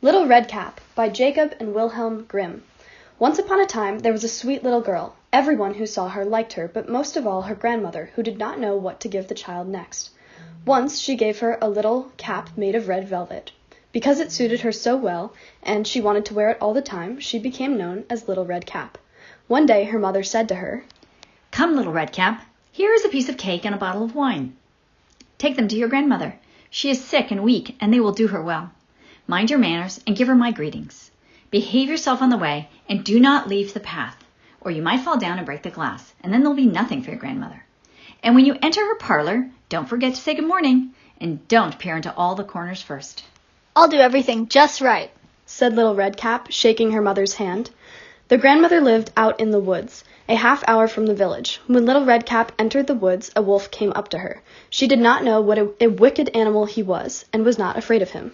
Little Redcap by Jacob and Wilhelm Grimm. Once upon a time there was a sweet little girl. Everyone who saw her liked her, but most of all her grandmother, who did not know what to give the child next. Once she gave her a little cap made of red velvet. Because it suited her so well, and she wanted to wear it all the time, she became known as Little Red Cap. One day her mother said to her, "Come, Little Redcap, here is a piece of cake and a bottle of wine. Take them to your grandmother. She is sick and weak, and they will do her well. Mind your manners and give her my greetings. Behave yourself on the way, and do not leave the path, or you might fall down and break the glass, and then there'll be nothing for your grandmother. And when you enter her parlor, don't forget to say good morning, and don't peer into all the corners first." "I'll do everything just right," said Little Redcap, shaking her mother's hand. The grandmother lived out in the woods, a half-hour from the village. When Little Redcap entered the woods, a wolf came up to her. She did not know what a wicked animal he was, and was not afraid of him.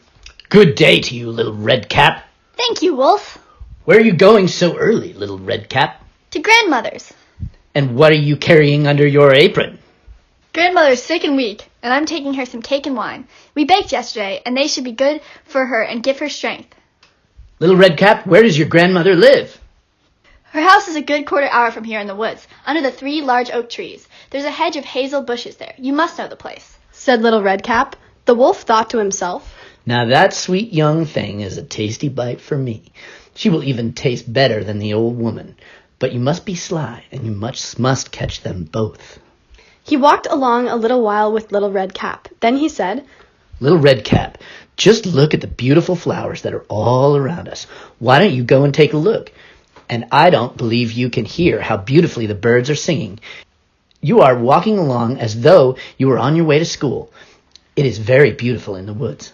"Good day to you, Little Redcap. "Thank you, Wolf." Where are you going so early, Little Redcap? "To grandmother's." And what are you carrying under your apron?" "Grandmother's sick and weak, and I'm taking her some cake and wine. We baked yesterday, and they should be good for her and give her strength." "Little Redcap, where does your grandmother live?" "Her house is a good quarter-hour from here in the woods, under the 3 large oak trees. There's a hedge of hazel bushes there. You must know the place," said Little Redcap. The wolf thought to himself, "Now that sweet young thing is a tasty bite for me. She will even taste better than the old woman. But you must be sly, and you must catch them both." He walked along a little while with Little Redcap. Then he said, "Little Redcap, just look at the beautiful flowers that are all around us. Why don't you go and take a look? And I don't believe you can hear how beautifully the birds are singing. You are walking along as though you were on your way to school. It is very beautiful in the woods."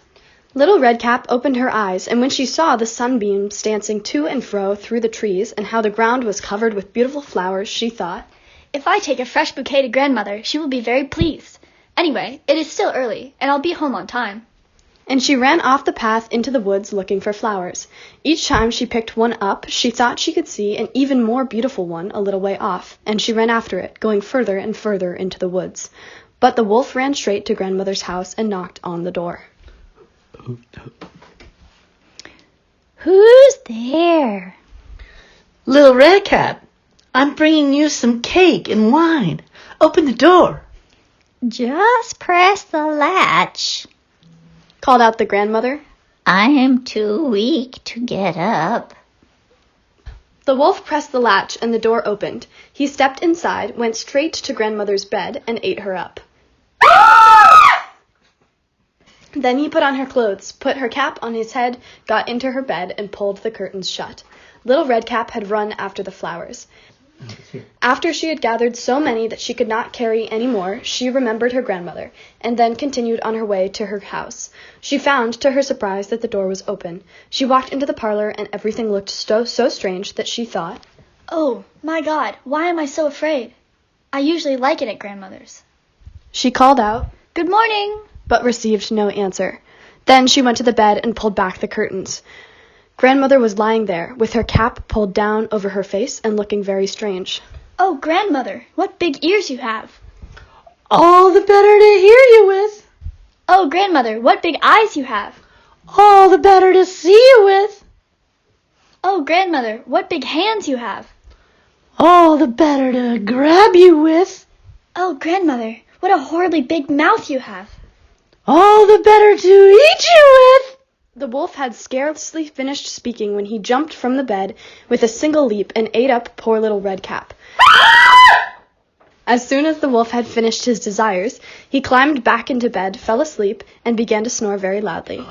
Little Redcap opened her eyes, and when she saw the sunbeams dancing to and fro through the trees, and how the ground was covered with beautiful flowers, she thought, "If I take a fresh bouquet to grandmother, she will be very pleased. Anyway, it is still early, and I'll be home on time." And she ran off the path into the woods looking for flowers. Each time she picked one up, she thought she could see an even more beautiful one a little way off, and she ran after it, going further and further into the woods. But the wolf ran straight to grandmother's house and knocked on the door. "Who's there?" "Little Redcap, I'm bringing you some cake and wine. Open the door." "Just press the latch. Called out the grandmother. I am too weak to get up." The wolf pressed the latch and the door opened. He stepped inside, went straight to grandmother's bed, and ate her up. Then he put on her clothes, put her cap on his head, got into her bed, and pulled the curtains shut. Little Redcap had run after the flowers. After she had gathered so many that she could not carry any more, she remembered her grandmother, and then continued on her way to her house. She found, to her surprise, that the door was open. She walked into the parlor, and everything looked so strange that she thought, "Oh, my God, why am I so afraid? I usually like it at grandmother's." She called out, "Good morning," but received no answer. Then she went to the bed and pulled back the curtains. Grandmother was lying there, with her cap pulled down over her face and looking very strange. "Oh, grandmother, what big ears you have." "All the better to hear you with." "Oh, grandmother, what big eyes you have." "All the better to see you with." "Oh, grandmother, what big hands you have." "All the better to grab you with." "Oh, grandmother, what a horribly big mouth you have." "All the better to eat you with." The wolf had scarcely finished speaking when he jumped from the bed with a single leap and ate up poor Little Redcap. As soon as the wolf had finished his desires, he climbed back into bed, fell asleep, and began to snore very loudly.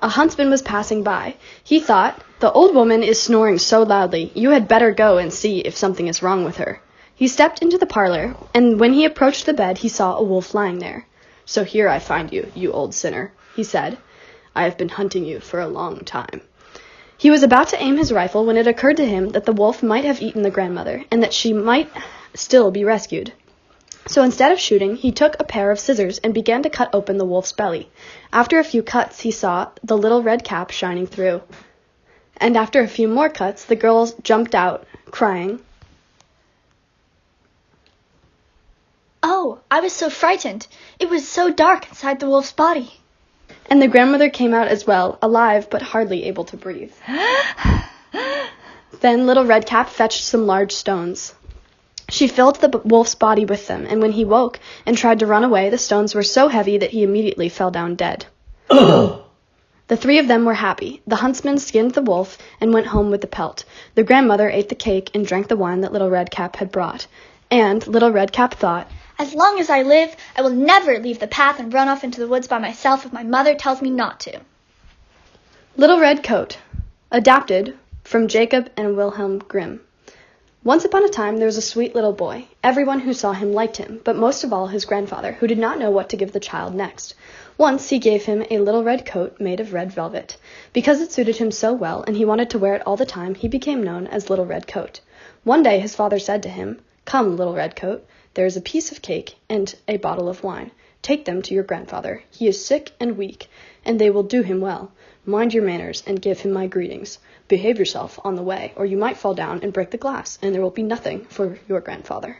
A huntsman was passing by. He thought, "The old woman is snoring so loudly. You had better go and see if something is wrong with her." He stepped into the parlor, and when he approached the bed, he saw a wolf lying there. "So here I find you, you old sinner," he said. "I have been hunting you for a long time." He was about to aim his rifle when it occurred to him that the wolf might have eaten the grandmother, and that she might still be rescued. So instead of shooting, he took a pair of scissors and began to cut open the wolf's belly. After a few cuts, he saw the little red cap shining through. And after a few more cuts, the girl jumped out, crying, "Oh, I was so frightened. It was so dark inside the wolf's body." And the grandmother came out as well, alive but hardly able to breathe. Then Little Redcap fetched some large stones. She filled the wolf's body with them, and when he woke and tried to run away, the stones were so heavy that he immediately fell down dead. Ugh! The three of them were happy. The huntsman skinned the wolf and went home with the pelt. The grandmother ate the cake and drank the wine that Little Redcap had brought. And Little Redcap thought, As long as I live, I will never leave the path and run off into the woods by myself if my mother tells me not to. Little Red Coat, adapted from Jacob and Wilhelm Grimm. Once upon a time there was a sweet little boy. Everyone who saw him liked him, but most of all his grandfather, who did not know what to give the child next. Once he gave him a little red coat made of red velvet. Because it suited him so well, and he wanted to wear it all the time, he became known as Little Red Coat. One day his father said to him, Come, Little Red Coat, there is a piece of cake and a bottle of wine. Take them to your grandfather. He is sick and weak, and they will do him well. Mind your manners and give him my greetings. Behave yourself on the way, or you might fall down and break the glass, and there will be nothing for your grandfather.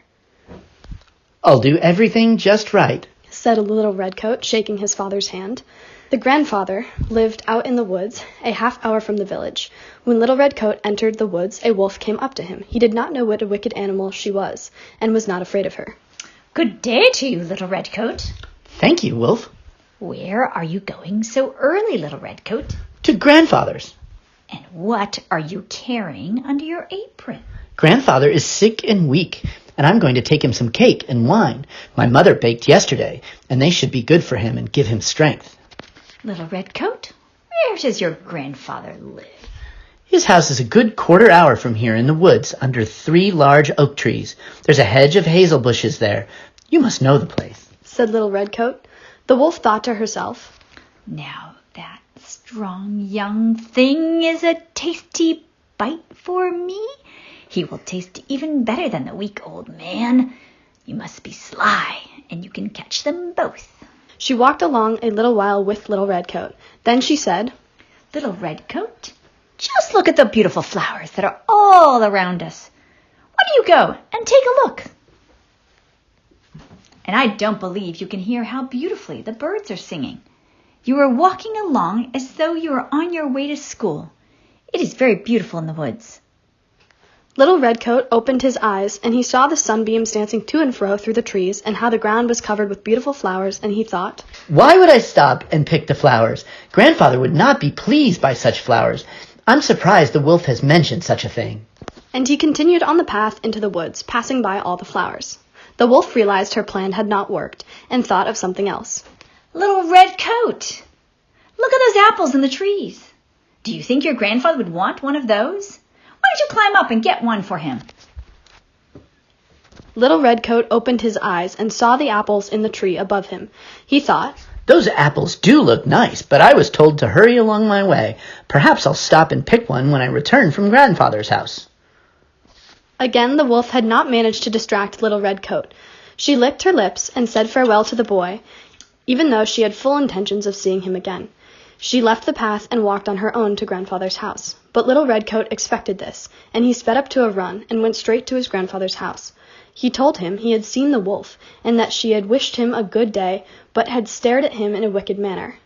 I'll do everything just right, said a Little Redcoat, shaking his father's hand. The grandfather lived out in the woods, a half-hour from the village. When Little Redcoat entered the woods, a wolf came up to him. He did not know what a wicked animal she was, and was not afraid of her. Good day to you, Little Redcoat. Thank you, Wolf. Where are you going so early, Little Redcoat? To grandfather's. And what are you carrying under your apron? Grandfather is sick and weak, and I'm going to take him some cake and wine. My mother baked yesterday, and they should be good for him and give him strength. Little Redcoat, where does your grandfather live? His house is a good quarter-hour from here in the woods under 3 large oak trees. There's a hedge of hazel bushes there. You must know the place, said Little Redcoat. The wolf thought to herself, Now that strong young thing is a tasty bite for me. He will taste even better than the weak old man. You must be sly, and you can catch them both. She walked along a little while with Little Redcoat. Then she said, Little Redcoat, just look at the beautiful flowers that are all around us. Why don't you go and take a look? And I don't believe you can hear how beautifully the birds are singing. You are walking along as though you were on your way to school. It is very beautiful in the woods. Little Redcoat opened his eyes, and he saw the sunbeams dancing to and fro through the trees, and how the ground was covered with beautiful flowers, and he thought, Why would I stop and pick the flowers? Grandfather would not be pleased by such flowers. I'm surprised the wolf has mentioned such a thing. And he continued on the path into the woods, passing by all the flowers. The wolf realized her plan had not worked, and thought of something else. Little Redcoat, look at those apples in the trees. Do you think your grandfather would want one of those? Why don't you climb up and get one for him? Little Redcoat opened his eyes and saw the apples in the tree above him. He thought, Those apples do look nice, but I was told to hurry along my way. Perhaps I'll stop and pick one when I return from grandfather's house. Again the wolf had not managed to distract Little Redcoat. She licked her lips and said farewell to the boy, even though she had full intentions of seeing him again. She left the path and walked on her own to grandfather's house. But Little Redcoat expected this, and he sped up to a run and went straight to his grandfather's house. He told him he had seen the wolf, and that she had wished him a good day, but had stared at him in a wicked manner.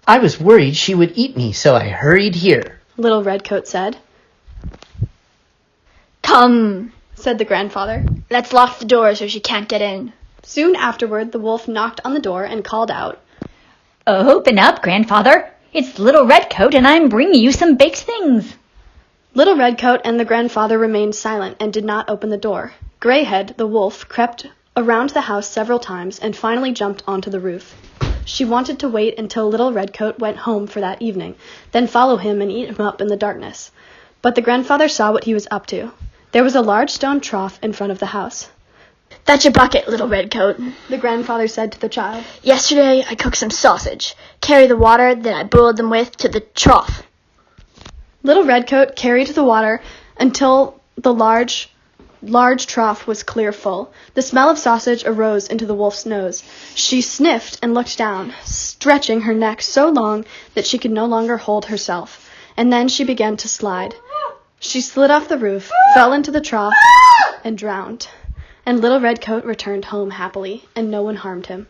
I was worried she would eat me, so I hurried here, Little Redcoat said. Come, Said the grandfather. let's lock the door so she can't get in. Soon afterward the wolf knocked on the door and called out, Open up, Grandfather. It's Little Redcoat, and I'm bringing you some baked things. Little Redcoat and the grandfather remained silent and did not open the door. Greyhead, the wolf, crept around the house several times and finally jumped onto the roof. She wanted to wait until Little Redcoat went home for that evening, then follow him and eat him up in the darkness. But the grandfather saw what he was up to. There was a large stone trough in front of the house. That's your bucket, Little Redcoat. The grandfather said to the child. Yesterday I cooked some sausage. Carry the water that I boiled them with to the trough. Little Redcoat carried the water until the large trough was clear full. The smell of sausage arose into the wolf's nose. She sniffed and looked down, stretching her neck so long that she could no longer hold herself. And then she began to slide. She slid off the roof, fell into the trough, and drowned. And Little Redcoat returned home happily, and no one harmed him.